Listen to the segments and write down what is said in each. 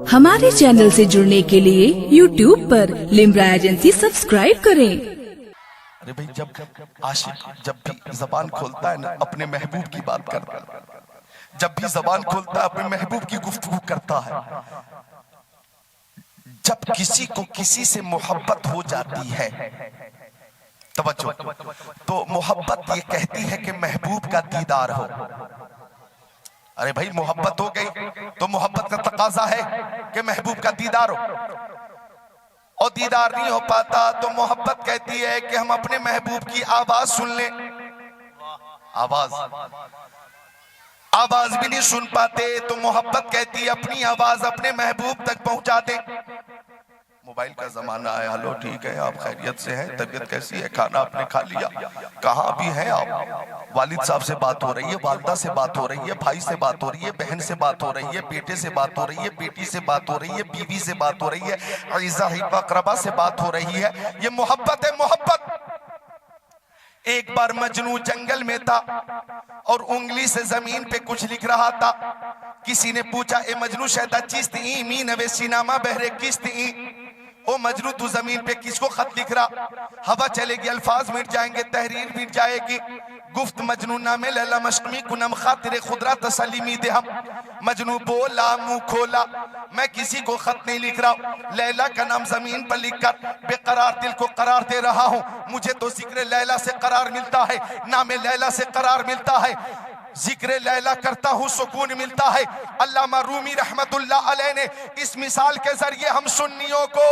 हमारे चैनल से जुड़ने के लिए YouTube पर लिम्रा एजेंसी सब्सक्राइब करें। अरे भाई, जब आशिक जब भी जबान खोलता है ना, अपने महबूब की बात करता है। जब भी जबान खोलता है अपने महबूब की गुफ्तगू करता है। जब किसी को किसी से मोहब्बत हो जाती है, तवज्जो, तो मोहब्बत ये कहती है कि महबूब का दीदार हो। अरे भाई, मोहब्बत हो गई तो मोहब्बत का तकाजा है कि महबूब का दीदार हो, और दीदार नहीं हो पाता तो मोहब्बत कहती है कि हम अपने महबूब की आवाज सुन लें। आवाज भी नहीं सुन पाते तो मोहब्बत कहती है अपनी आवाज अपने महबूब तक पहुंचा दे। मोबाइल का जमाना है। हेलो, ठीक है, आप खैरियत से हैं? तबीयत कैसी है? खाना आपने खा लिया? कहाँ भी हैं आप? वालिद साहब से बात हो रही है, वालिदा से बात हो रही है, भाई से बात हो रही है, बहन से बात हो रही है, बेटे से बात हो रही है, बेटी से बात हो रही है, बीवी से बात हो रही है, अज़ीज़ा हिब्बा अक़रबा से बात हो रही है। ये मोहब्बत है, मोहब्बत। एक बार मजनू जंगल में था और उंगली से जमीन पे कुछ लिख रहा था। किसी ने पूछा, ए मजनू शहदा चिस्त ई मी नवेसी नामा बहरे किस्त ई। ओ मजनू, तू जमीन पे किसको खत लिख रहा? हवा चलेगी, अल्फाज मिट जाएंगे, तहरीर मिट जाएगी। गुफ्त मजनू नामे लैला मशमी कुनम खातिर खुदरा तसलीमी दे हम। मजनू बोला, मुंह खोला, मैं किसी को खत नहीं लिख रहा, लैला का नाम जमीन पर लिखकर बेकरार दिल को करार दे रहा हूँ। मुझे तो जिक्र लैला से करार मिलता है, नामे लैला से करार मिलता है, जिक्र लैला करता हूँ सुकून मिलता है। अल्लामा रूमी रहमतुल्लाह अलैह ने इस मिसाल के जरिए हम सुन्नियों को,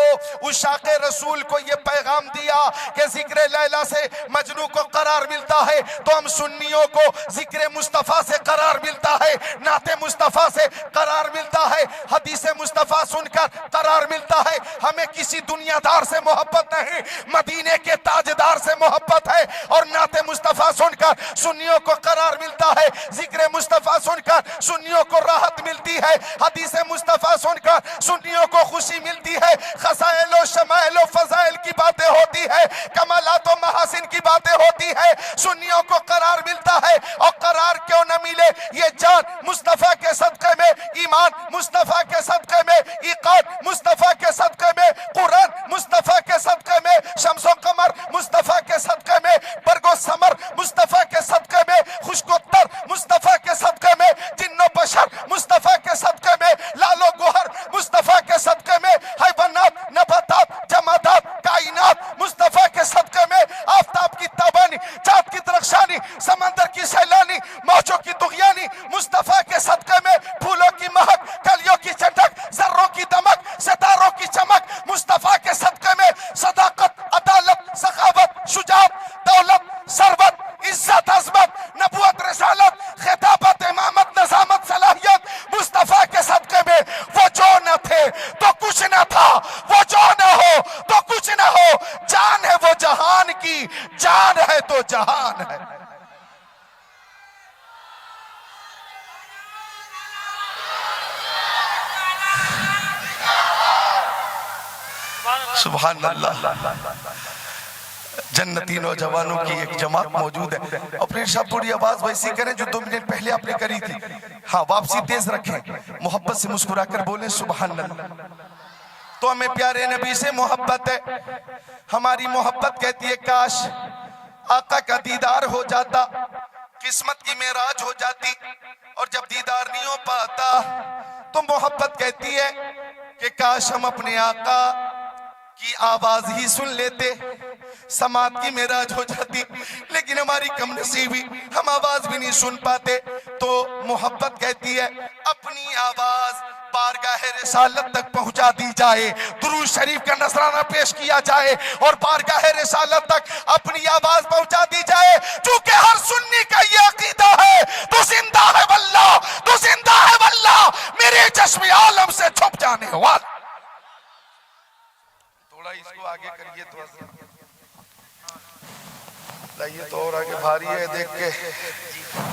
उशाक़े रसूल को ये पैगाम दिया कि जिक्र लैला से मजनू को करार मिलता है, तो हम सुन्नियों को जिक्र मुस्तफ़ा से करार मिलता है, नाते मुस्तफ़ा से करार मिलता है, हदीस मुस्तफ़ा सुनकर करार मिलता है। हमें किसी दुनियादार से मोहब्बत नहीं, मदीने के ताजदार से मोहब्बत है। और नाते मुस्तफ़ा सुनकर सुन्नियों को करार मिलता है, जिक्र मुस्तफ़ा सुनकर सुन्नियों को राहत मिलती है, हदीस मुस्तफ़ा सुनकर सुन्नियों को खुशी मिलती है। खसाइल व शमाइल व फज़ाइल की बातें होती है, कमालात व महासिन की बातें होती है, सुन्नियों को करार मिलता है। और करार क्यों न मिले? ये जान मुस्तफ़ा के सदक़े में, ईमान मुस्तफ़ा के सदक़े में, इक़ाद मुस्तफ़ा के सदक़े में, कुरान मुस्तफ़ा के सदक़े में, शम्सो कमर मुस्तफ़ा के सदक़े में, बरगो समर मुस्तफ़ा के सदक़े में, खुशकोत्तर मुस्तफ़ा के सदक़े में, जिन्नो बशर मुस्तफ़ा के सदक़े में, लालो गोहर मुस्तफ़ा के सदक़े में, हैवानात, नबातात, जमादात, कायनात मुस्तफ़ा के सदक़े में, आफ़ताब की ताबानी, चाँद की तरक्शानी, समंदर की सैलानी, मौजों की दुग़यानी मुस्तफ़ा के सदक़े में, फूलों की महक, कलियों की चटक, ज़र्रों की दमक, सितारों की चमक मुस्तफ़ा के सदक़े में, सदाकत, अदालत, सखावत, शुजाअत, दौलत, सरवत, इज्जत, अज़मत, नबूवत, रिसालत, खिताबत, इमामत, नज़ामत, सलाहियत मुस्तफ़ा के सदक़े में। वो जो न थे तो कुछ न था, वो जो न हो तो कुछ न हो, जान है वो जहान की, जान है तो जहान है। सुभान अल्लाह। जन्नती नौजवानों की एक जमात मौजूद है, और फिर सब थोड़ी आवाज वैसी करें जो 2 मिनट पहले आपने करी थी। हाँ, वापसी तेज रखें, मोहब्बत से मुस्कुराकर बोले सुभान अल्लाह। तो हमें प्यारे नबी से मोहब्बत है। हमारी मोहब्बत कहती है काश आका का दीदार हो जाता, किस्मत की मेराज हो जाती। और जब दीदार नहीं हो पाता तो मोहब्बत कहती है कि काश हम अपने आका की आवाज ही सुन लेते, समात की मेराज हो जाती। लेकिन हमारी कम नसीबी, हम आवाज भी नहीं सुन पाते। तो मोहब्बत कहती है अपनी आवाज बारगाह रिसालत तक पहुंचा दी जाए, दुरूद शरीफ का नजराना पेश किया जाए और बारगाह रिसालत तक अपनी आवाज पहुंचा दी जाए। चूंकि हर सुन्नी का ये अकीदा है, तू जिंदा है वल्लाह, तू जिंदा है वल्लाह, मेरे चश्मे आलम से छुप जाने वाला। थोड़ा इसको आगे करिए, थोड़ा लाइए तो और आगे भारी है देख के।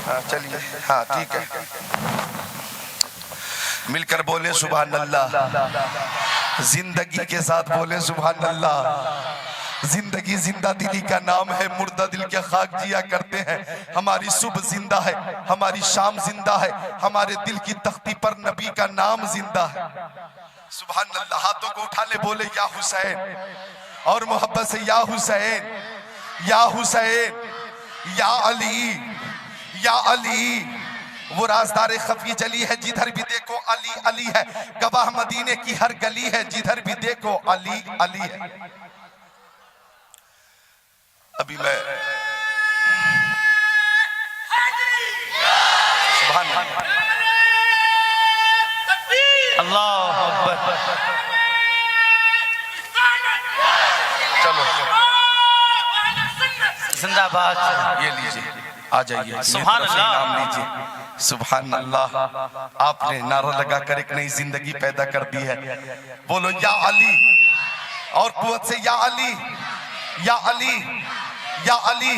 हाँ चलिए, हाँ ठीक है, मिलकर बोले सुभान अल्लाह, जिंदगी के साथ बोले सुभान अल्लाह। जिंदगी जिंदा दिली का नाम है, मुर्दा दिल के खाक जिया करते हैं। हमारी सुबह जिंदा है, हमारी शाम जिंदा है, हमारे दिल की तख्ती पर नबी का नाम जिंदा है। सुभान अल्लाह। हाथों को उठा ले, बोले या हुसैन, और मोहब्बत से या हुसैन, या हुसैन, या अली, या अली। वो राजदार खफी जली है, जिधर भी देखो अली अली है। गवाह मदीने की हर गली है, जिधर भी देखो अली अली है। अभी मैं सुभान अल्लाह अकबर। चलो जिंदाबाद। ये लीजिए, आ जाइए, सुभान अल्लाह। नाम लीजिए। सुभान अल्लाह। आपने नारा लगाकर एक नई जिंदगी पैदा कर दी है। बोलो या अली, और कुव्वत से या अली, या अली, या अली।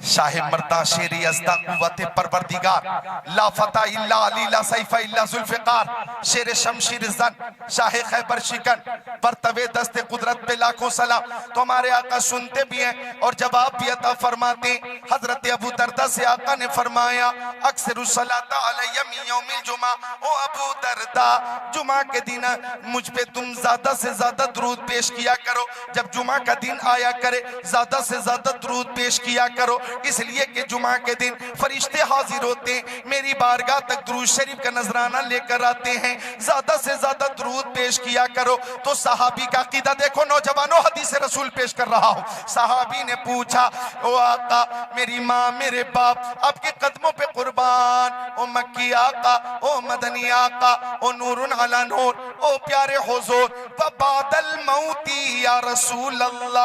शाहे मर्दा शेर यज़्दा कुव्वत परवरदिगार, ला फता इल्ला अली, ला सैफा इल्ला जुल्फ़िकार। शेर शमशीर जन, शाहे खैबर शिकन, पर तवे दस्ते कुदरत पे लाखों सलाम। तो हमारे आका सुनते भी हैं और जवाब भी अता फरमाते। हजरत अबू दरदा से आका ने फरमाया, अक्सर सलाता अलैया मिन यौमिल जुमा। ओ अबू दरदा, जुमा के दिन मुझ पे तुम ज्यादा से ज्यादा दुरूद पेश किया करो। जब जुमा का दिन आया करे, ज्यादा से ज्यादा दुरूद पेश किया करो, इसलिए कि जुमा के दिन फरिश्ते हाजिर होते हैं, मेरी बारगाह तक दुरूद शरीफ का नजराना लेकर आते हैं। ज्यादा से ज्यादा दुरूद पेश किया करो। तो सहाबी का अकीदा देखो नौजवानों, हदीस रसूल पेश कर रहा हूं। सहाबी ने पूछा, ओ आका, मेरी माँ मेरे बाप आपके कदमों पे कुर्बान। ओ मक्की आका, ओ मदनी आका, ओ नूरुन अला नूर, ओ प्यारे हुजूर, बादल मौती या रसूल अल्लाह।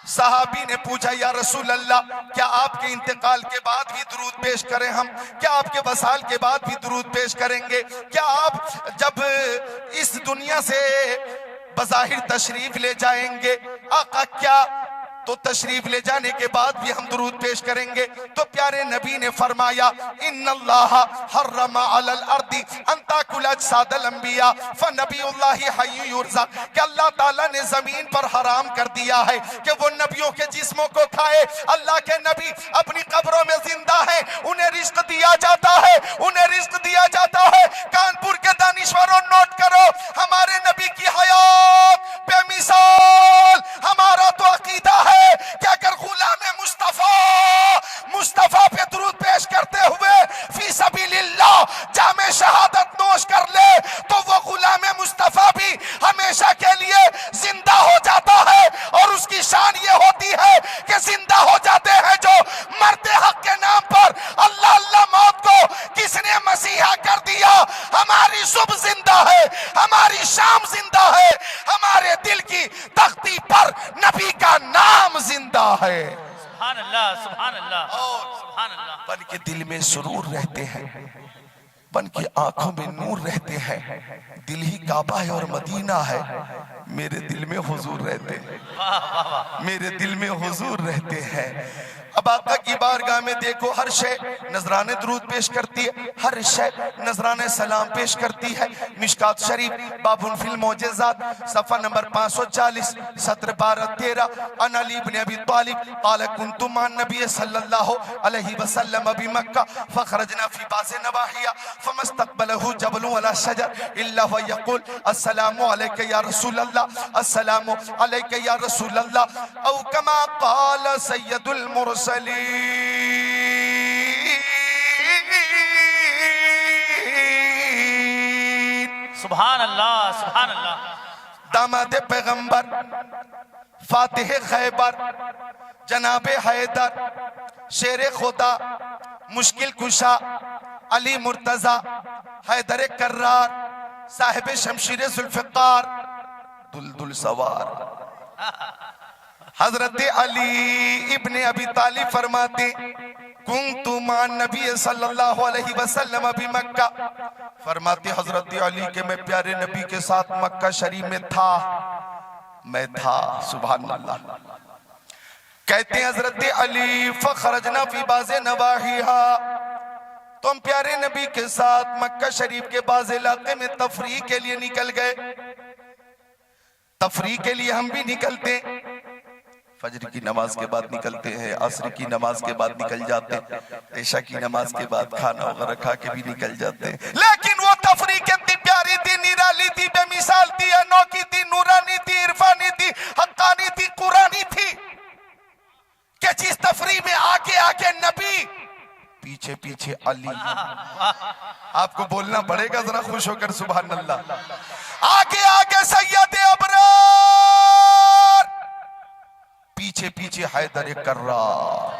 सहाबी ने पूछा, या रसूल अल्लाह, क्या आपके इंतकाल के बाद भी दुरूद पेश करें हम? क्या आपके वसाल के बाद भी दुरूद पेश करेंगे? क्या आप जब इस दुनिया से बज़ाहिर तशरीफ ले जाएंगे, आका क्या तो तशरीफ ले जाने के बाद भी हम दुरूद पेश करेंगे? तो प्यारे नबी ने फरमाया, इन्नल्लाह हर्रमा अलल अर्दी अन ताकुल अजसादल अंबिया फनबियुल्लाहि हय्युन युरज़क़। कि अल्लाह ताला ने जमीन पर हराम कर दिया है कि वो नबियों के जिस्मों को खाए। अल्लाह के नबी अपनी कब्रों में जिंदा है, उन्हें रिज्क दिया जाता है, उन्हें रिज्क दिया जाता है। कानपुर के दानिश्वरों, नोट करो, हमारे नबी की हयात बेमिसाल। हमारा तो अकीदा है कि अगर गुलाम मुस्तफा पे दुरूद पेश करते हुए फी सबीलिल्लाह जामे शहादत नोश कर ले, तो वो गुलाम मुस्तफा भी हमेशा के लिए जिंदा हो जाता है। और उसकी शान ये होती है कि जिंदा हो जाते हैं जो मरते हक के नाम पर। अल्लाह अल्लाह मौत को किसने मसीहा कर दिया? हमारी सुबह जिंदा है, हमारी शाम जिंदा है, हमारे दिल की तख्ती पर नबी का नाम जिंदा है। सुभान अल्लाह, सुभान अल्लाह, सुभान अल्लाह। बन के दिल में सुरूर रहते हैं, बन के आंखों में नूर रहते हैं। दिल ही काबा है और मदीना है, मेरे दिल में हुजूर रहते हैं, मेरे दिल में हुजूर रहते हैं। अब आका की बारगाह में देखो, हर शय नजराने दुरूद पेश करती है, हर शय नजराने सलाम पेश करती है। मिशकात शरीफ बाबुन फिल मौजिज़ात सफ़ा नंबर 540 सत्र 12-13। अन अली इब्न अबी तालिब क़ाल कुन्तु मअन नबी सल्लल्लाहु अलैहि वसल्लम बि मक्का फ़ख़रजना फ़ी बाज़ि नवाहिया फ़मस्तक़बलहु जबलुन अला शजर इल्ला व यक़ूल अस्सलामु अलैका या रसूल अल्लाह, अस्सलामु अलैका या रसूल अल्लाह, औ कमा क़ाल सय्यदुल मुरसलीन। सुभान अल्लाह, सुभान अल्लाह। दामाद पैगंबर, फातिह खैबर, जनाबे हैदर, शेर खुदा, मुश्किल कुशा, अली मुर्तजा, हैदर कर्रार, साहिब शमशीर जुल्फ़िकार, दुलदुल सवार। हजरत अली इब्ने अबी तालिब फरमाते, कुन्तु मअन नबी सल्लल्लाहु अलैहि वसल्लम बि मक्का। फरमाते हजरत अली के मैं प्यारे नबी के साथ मक्का शरीफ में था, मैं था। सुभान अल्लाह। कहते हैं हजरत अली, फखरजना फी बाज़े नवाहिहा, तो हम प्यारे नबी के साथ मक्का शरीफ के बाज़ इलाके में तफरीह के लिए निकल गए। तफरीह के लिए हम भी निकलते, फजर की नमाज के बाद निकलते हैं, असर की नमाज के बाद निकल जाते हैं, ईशा की नमाज के बाद खाना वगैरह खा के भी निकल जाते हैं। लेकिन वो तफरीह कितनी प्यारी थी, निराली थी, बेमिसाल थी, अनोखी थी, नूरानी थी, इरफानी थी, हक्कानी थी, कुरानी थी कि जिस तफरीह में आगे आगे नबी, पीछे पीछे अली। आपको बोलना पड़ेगा जरा खुश होकर सुभान अल्लाह। आगे आगे सैयद अबरार, पीछे पीछे हैदर कर्रार,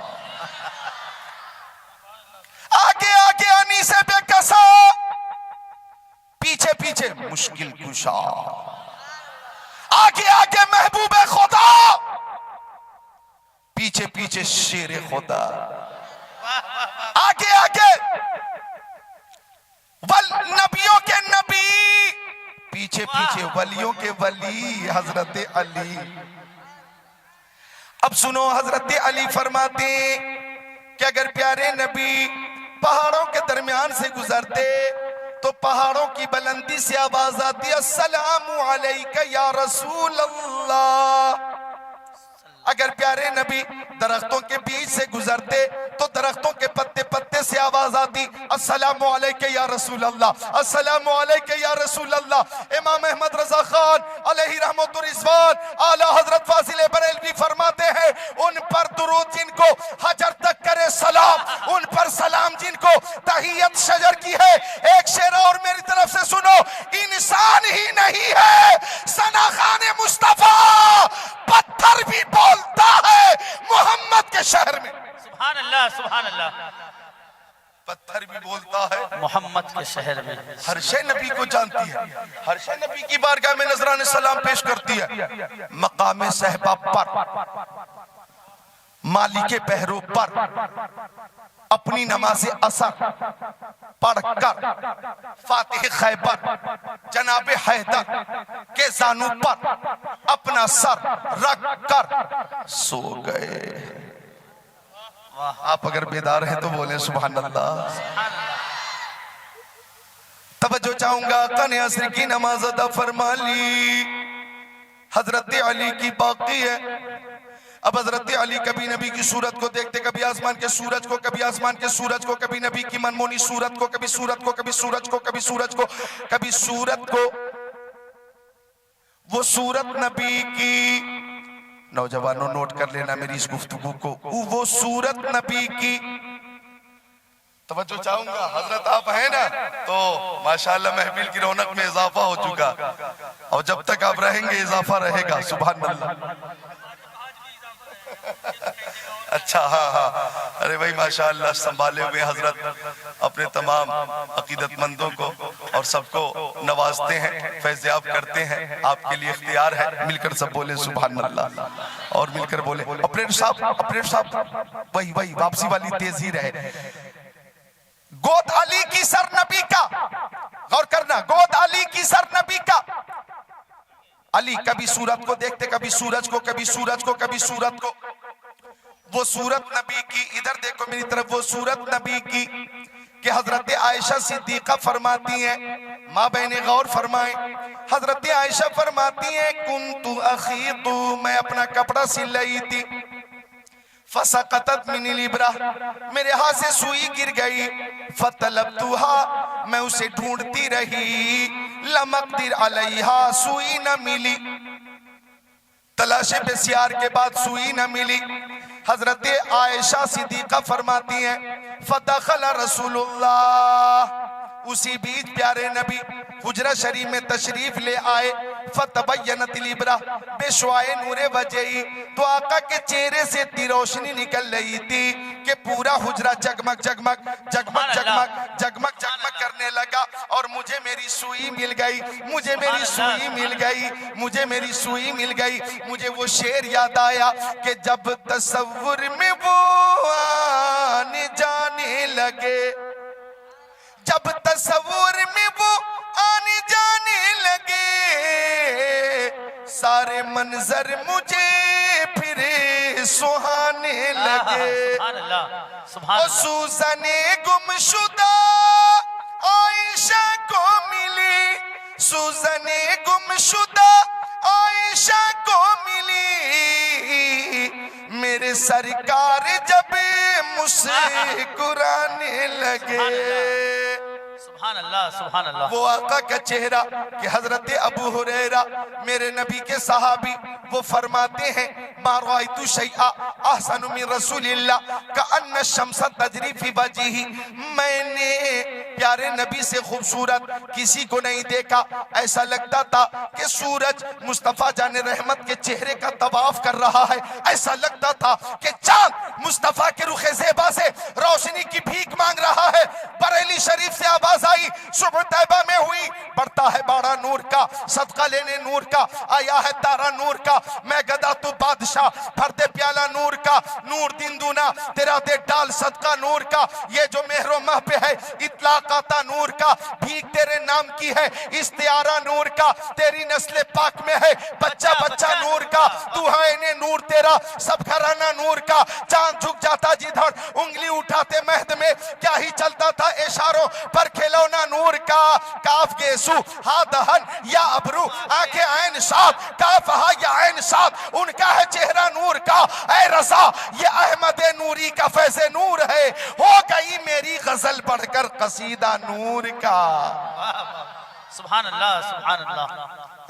आगे आगे अनीसे बेकसा, पीछे पीछे मुश्किल कुशा, आगे आगे महबूबे खुदा, पीछे पीछे शेर खुदा, आगे आगे नबियों के नबी, पीछे पीछे वलियों के वली हजरत अली। अब सुनो, हजरत अली फरमाते कि अगर प्यारे नबी पहाड़ों के दरमियान से गुजरते तो पहाड़ों की बुलंदी से आवाज आती, अस्सलामु अलैका या रसूल अल्लाह। अगर प्यारे नबी दरख्तों के बीच से गुजरते तो दरख्तों के पत्ते पत्ते से आवाज आती, अस्सलामु अलैका या रसूल अल्लाह, अस्सलामु अलैका या रसूल अल्लाह। इमाम अहमद रजा खान अलैहि रहमतुर रिजवान आला हजरत फाजिल बरेलवी फरमाते हैं, उन पर दुरूद जिनको हजर तक करे सलाम, उन पर सलाम जिनको तहियत शजर की है। एक शेर और मेरी तरफ से सुनो, इंसान ही नहीं है सना खान मुस्तफा, पत्थर भी बोलता है मोहम्मद के शहर में। सुभान अल्लाह, सुभान अल्लाह। पत्थर भी बोलता है मोहम्मद के शहर में। हर शे नबी को जानती है, हर शे नबी की बारगाह में नजराने सलाम पेश करती है। मकामे सहबा पर, मालिके पहरो पर, अपनी नमाज़े असर पढ़कर फातिह खैबर जनाबे हैदर के जानू पर अपना सर रख कर सो गए। आप अगर बेदार हैं तो बोले सुभान अल्लाह। तवज्जो चाहूंगा, कने असर की नमाज अदा फरमा ली, हजरत अली की बाकी है। अब हजरत अली कभी नबी की सूरत को देखते, कभी आसमान के सूरज को, कभी आसमान के सूरज को, कभी नबी की मनमोनी सूरत को, कभी सूरत को, कभी सूरज को, कभी सूरज को, कभी सूरत को। वो सूरत नबी की, नौजवानों नोट कर लेना मेरी इस गुफ्तगू को, वो सूरत नबी की। तवज्जो चाहूंगा, हजरत आप हैं ना तो माशाअल्लाह महफिल की रौनक में इजाफा हो चुका, और जब तक आप रहेंगे इजाफा रहेगा। सुभान अल्लाह। अच्छा, हाँ हाँ, अरे भाई माशाअल्लाह संभाले हुए हजरत अपने तमाम अकीदतमंदों को और सबको नवाजते हैं, फैज़याब करते हैं। आपके लिए इख्तियार है, मिलकर सब बोले सुभान अल्लाह, और मिलकर बोले ऑपरेटर साहब, वही वही वापसी वाली तेजी रहे। गोद अली की सर नबी का, गौर करना, गोद अली की सर नबी का। अली कभी सूरत को देखते, कभी सूरज को, कभी सूरज को, कभी सूरत को। वो सूरत नबी की, इधर देखो मेरी तरफ, वो सूरत नबी की कि हजरत आयशा सिद्दीका फरमाती हैं, माँ बहने गौर फरमाएं, हजरत आयशा फरमाती हैं, कुन्तु अखीतु, मैं अपना कपड़ा सिल रही थी, फसकतत मिनिल इब्रा, मेरे हाथ से सुई गिर गई, फतलबतुहा, मैं उसे ढूंढती रही, लमकदिर अलैहा, सुई न मिली, तलाशे बेसियार के बाद सुई न मिली। हजरत आयशा सिद्दीका फरमाती हैं, फदखल रसूलुल्लाह, उसी बीच प्यारे नबी हुजरा शरीफ में तशरीफ ले आए, फतबय्यनतिल इब्रा बेशवाए नूरे वजही, तो आका के चेहरे से इतनी रोशनी निकल रही थी कि पूरा हुजरा जगमग जगमग जगमग जगमग जगमग जगमग करने लगा। और मुझे मेरी सुई मिल गई, मुझे मेरी सुई मिल गई, मुझे मेरी सुई मिल गई। मुझे वो शेर याद आया कि जब तसव्वुर में वो आने जाने लगे, जब तसव्वुर में वो आने जाने लगे, सारे मंजर मुझे फिर सुहाने लगे। सुभान अल्लाह सुभान ओ अल्लाह सूजने गुमशुदा आयशा को मिली, सूजने गुमशुदा आयशा को मिली, मेरे सरकार जब मुस्कुराने लगे। सुभान अल्लाह सुभान अल्लाह। वो आका का चेहरा कि हजरत अबू हुरैरा मेरे नबी के सहाबी वो फरमाते हैं मारवाइतु शैआ अहसनु मिन रसूलिल्लाह का अन्ना शम्स तजरी फी वजही, मैंने प्यारे नबी से खूबसूरत किसी को नहीं देखा, ऐसा लगता था कि सूरज मुस्तफा जाने रहमत के चेहरे का तवाफ कर रहा है, ऐसा लगता था कि चांद मुस्तफा के रुखे ज़ेबा से रोशनी की भीख मांग रहा है। बरेली शरीफ से आवाज आई, सुबह तैबा में हुई, बढ़ता है बाड़ा नूर का, सदका लेने नूर का, आया है तारा नूर का, मैं गदा तू बादशाह, भर दे प्याला नूर का, नूर दिन दूना तेरा दे डाल सदका नूर का, ये जो मेहरो मह पे है इतलाक आता नूर का, भीख तेरे नाम की है इस्तियारा नूर का, तेरी नस्ल पाक में है बच्चा बच्चा नूर का, तू है इन्हें नूर तेरा सब घराना नूर का, चांद झुक जाता जिधर उंगली उठाते महद में, क्या ही चलता था इशारों पर खिलौना नूर का, काफ गेसु हा दहन या अबरू आंखें ऐन साथ, काफ हा या ऐन साथ, उनका है चेहरा नूर का, ऐ रजा ये अहमद नूरी का फैज़े नूर है, हो गई मेरी गजल पढ़कर कसीदा नूर का। सुभान अल्लाह सुभान अल्लाह।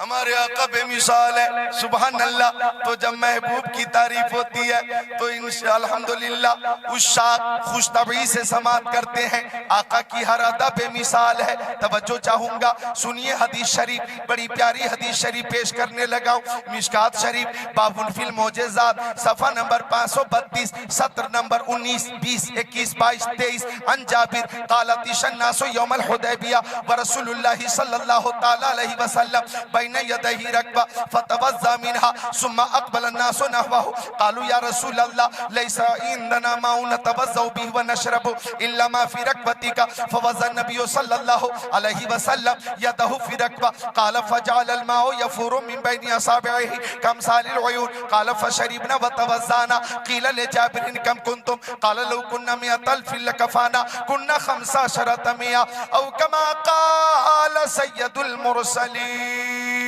हमारे आका बेमिसाल है, सुभान अल्लाह। तो जब महबूब की तारीफ होती है तो इंशाअल्लाह अल्हम्दुलिल्लाह उस शाद खुशतबी से समात करते हैं। आका की हर अदा बेमिसाल है। तवज्जो चाहूंगा, सुनिए हदीस शरीफ, बड़ी प्यारी हदीस शरीफ पेश करने लगा हूं। मिशकात शरीफ बाबुल फिल मौजेज़ात सफ़ा नंबर 532 सत्र नंबर 19 20 21 22 23 अन जाबिर क़ालत शन्नासु यौमल हुदैबिया व रसूलुल्लाह सल्लल्लाहु तआला अलैहि वसल्लम यदही रकबा फतवज़्ज़ा मिनहा सुम्मा अक़बल अन्नासु नहवहु क़ालू या रसूल अल्लाह लैसा इंदना माउन नतवज़्ज़उ बिही व नशरबु इल्ला मा फी रकबतिका फवज़्ज़ा नबी सल्लल्लाहु अलैहि वसल्लम यदहु फी रकबा क़ाल फजअल अल माउ यफूरु मिन बैनि असाबिही कमसालिल उयून क़ाल फशरिबना व तवज़्ज़ाना क़ील ले जाबिर कम कुंतुम क़ाल लौ कुन्ना मिअतल फिल लकफाना कुन्ना खमसा शरत मिया औ कमा क़ाल सय्यदुल मुरसलीन।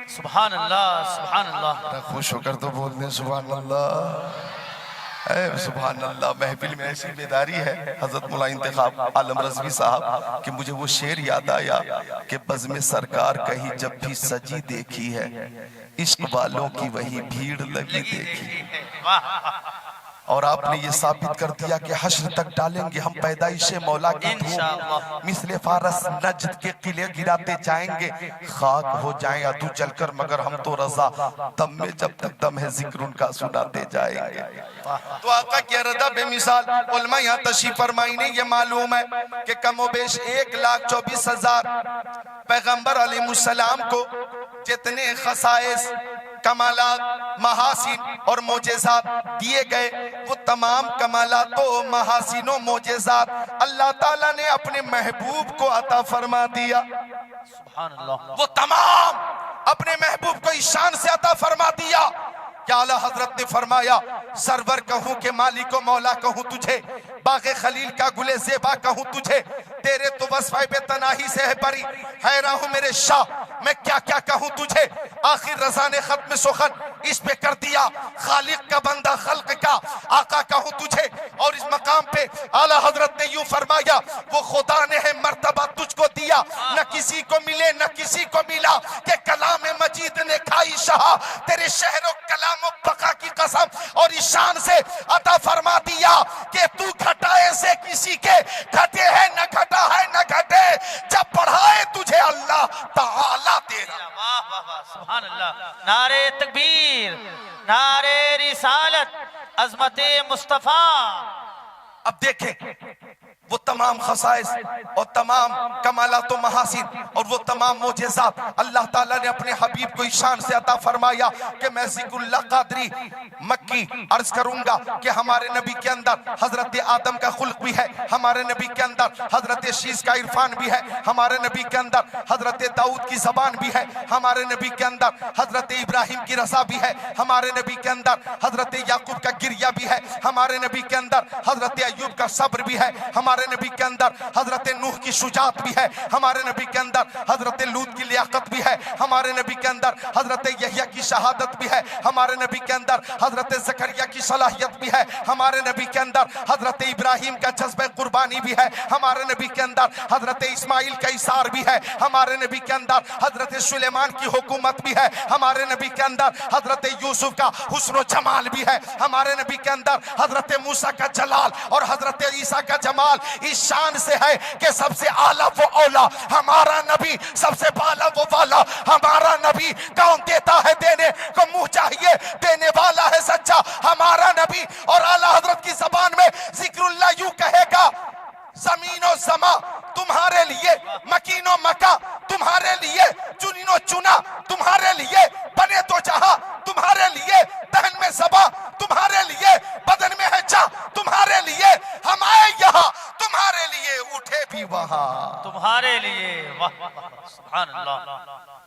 सुभान अल्लाह सुभान अल्लाह। खुश होकर तो बोल दें सुभान अल्लाह। सुभान अल्लाह। महफिल में ऐसी बेदारी है हजरत मौला इंतखाब आलम रज़वी साहब कि मुझे वो शेर याद आया कि बज़्म सरकार कहीं जब भी सजी देखी है, इश्क वालों की वही भीड़ लगी देखी। और आपने ये साबित कर दिया कि हश्र तक डालेंगे हम पैदाइशे मौला की धूम, मिसले फारस नजद के किले गिराते जाएंगे, खाक हो जाए अदू जलकर मगर हम तो रजा, दम में जब तक दम है जिक्र उनका सुनाते जाएंगे। तो आका की रदा बेमिसाल। उलमा यहाँ तशरीफ फरमाई ने ये मालूम है कि कमोबेश 1,24,000 पैगंबर अलैहिस्सलाम को जितने खसाइस कमालात महासिन और मोजेज़ात दिए गए, वो तमाम कमालात तो महासिनों मोजेज़ात अल्लाह ताला ने अपने महबूब को अता फरमा दिया। सुभान अल्लाह। वो तमाम अपने महबूब को ईशान से अता फरमा दिया। क्या आला हजरत ने फरमाया, सरवर कहूं के मालिको मौला कहूं तुझे, बागे खलील का गुले ज़ेबा कहूं तुझे, तेरे तो वस्फ़े बेतनाही से है बरी, हैरान हूं मेरे शाह मैं क्या क्या कहूं तुझे। आखिर रज़ा ने खत्म सुखन इस पे कर दिया, खालिक का बंदा खल्क का आका कहूं तुझे। और इस मकाम पे आला हजरत ने यूं फरमाया, वो खुदा ने है मर्तबा तुझको दिया, न किसी को मिले न किसी को मिला, के कलाम मजीद ने खाई शाह, तेरे शहरों कलाम बका की कसम और ईशान से अता फरमा दिया कि तू घटाए से किसी के घटे है न घटा है न घटे, जब पढ़ाए तुझे अल्लाह ताला तेरा। वाह वाह वाह सुभान अल्लाह। नारे तकबीर, नारे रिसालत, अज़मते मुस्तफा। अब देखें वो तमाम खसाइस और तमाम कमालात व महासिन और वो तमाम मोजेज़ात अल्लाह ताला ने अपने हबीब को ईशान से अता फरमाया कि मैं ज़िक्रुल्लाह क़ादरी मक्की अर्ज करूंगा कि हमारे नबी के अंदर हजरत आदम का खुल्क भी है, हमारे नबी के अंदर हजरत शीश का इरफान भी है, हमारे नबी के अंदर हजरत दाऊद की जबान भी है, हमारे नबी के अंदर हजरत इब्राहिम की रजा भी है, हमारे नबी के अंदर हजरत याकूब का गिरिया भी है, हमारे नबी के अंदर हजरत अय्यूब का सब्र भी है, हमारे नबी के अंदर हजरत नूह की शुजात भी है, हमारे नबी के अंदर हजरत लूत की लियाकत भी है, हमारे नबी के अंदर हजरत यहया की शहादत भी है, हमारे नबी के अंदर हजरत जकरिया की सलाहियत भी है, हमारे नबी के अंदर हजरत इब्राहिम का जज्बे कुर्बानी भी है, हमारे नबी के अंदर हजरत इस्माइल का इसार भी है, हमारे नबी के अंदर हजरत सुलेमान की हुकूमत भी है, हमारे नबी के अंदर हजरत यूसुफ का हुस्न जमाल भी है, हमारे नबी के अंदर हजरत मूसा का जलाल और हजरत ईसा का जमाल इस शान से है कि सबसे आला वो औला हमारा नबी, सबसे बाला वो वाला हमारा नबी। कौन देता है देने को मुंह चाहिए, देने वाला है सच्चा हमारा नबी। और आला हजरत की जबान में जिक्रुल्लाह यूं कहेगा, जमीनो समा तुम्हारे लिए, मकीनो मका तुम्हारे लिए, चुनिनो चुना तुम्हारे लिए, बने तो जहां तुम्हारे लिए, तहन में सबा तुम्हारे लिए, बदन में है जा तुम्हारे लिए, हम आए यहाँ तुम्हारे लिए, उठे भी वहां तुम्हारे लिए। वाह वाह, सुभान अल्लाह।